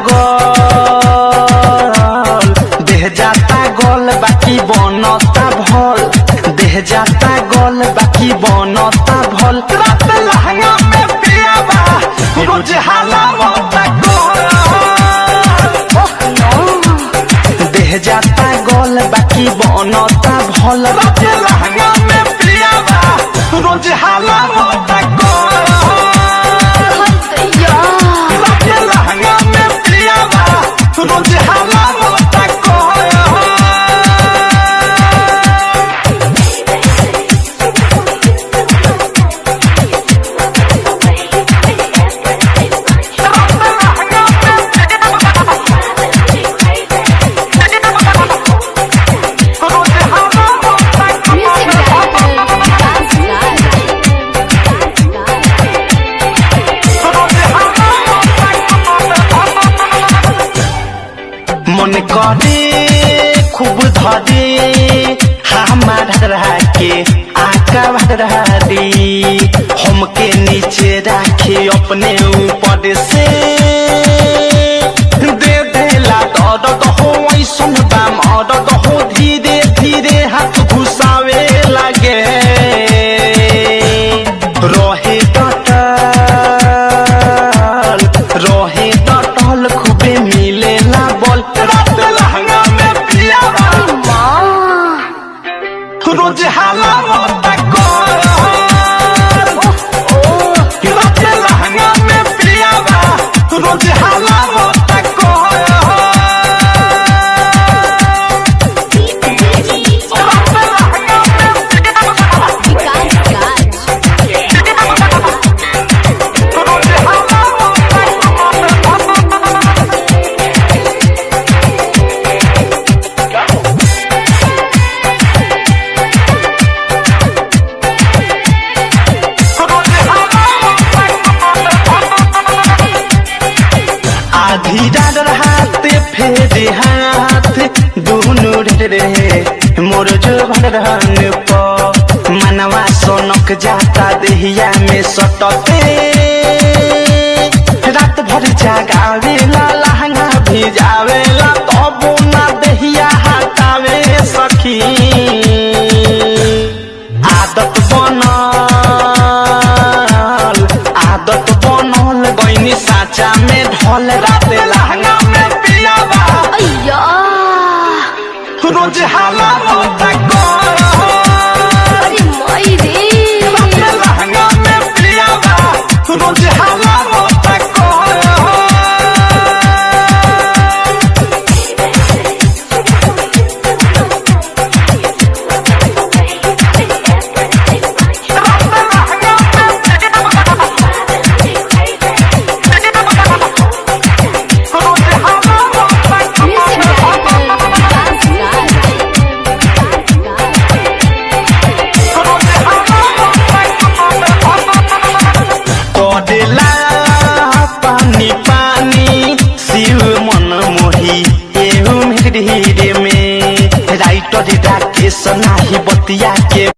गोल देह जाता गोल बाकी बनता भल देह जाता गोल बाकी बनता भल रात लहंगा में पियाबा रोज हाला होता गोल देह जाता गोल बाकी बनता भल रात लहंगा में पियाबा रोज हाला होता गोल रात लहंगा में पियाबा रोज हाला होता गोल मन करे खूब धरे हमार रहा के आका रहा दी हमके नीचे रखे अपने ऊपर से दे देला दर्द हो ऐसन बा मदद हो धीरे धीरे हाथ घुसावे लगे रहे डटल खूबे मिलेला बोल रात लहंगा में पियाबा रोज हाला होता गोल रात लहंगा में पियाबा रोज हाला होता गोल धीरा हाथ फेरे हाथ दोनों रहे मोर जो भरहन प मनवा सोनक जाता देहिया में सटते रात भर जागावेला लहंगा भिजावेला तबो ना देहिया हटावे सखी आदत बनल गईनी साचा में ढोल रात लहंगा में पियाबा रोज हाला होता गोल रात लहंगा में पियाबा रोज हाला होता गोल पानी पानी शिव मन मोही एहू धीरे में राइटर राकेश नाही बतिया के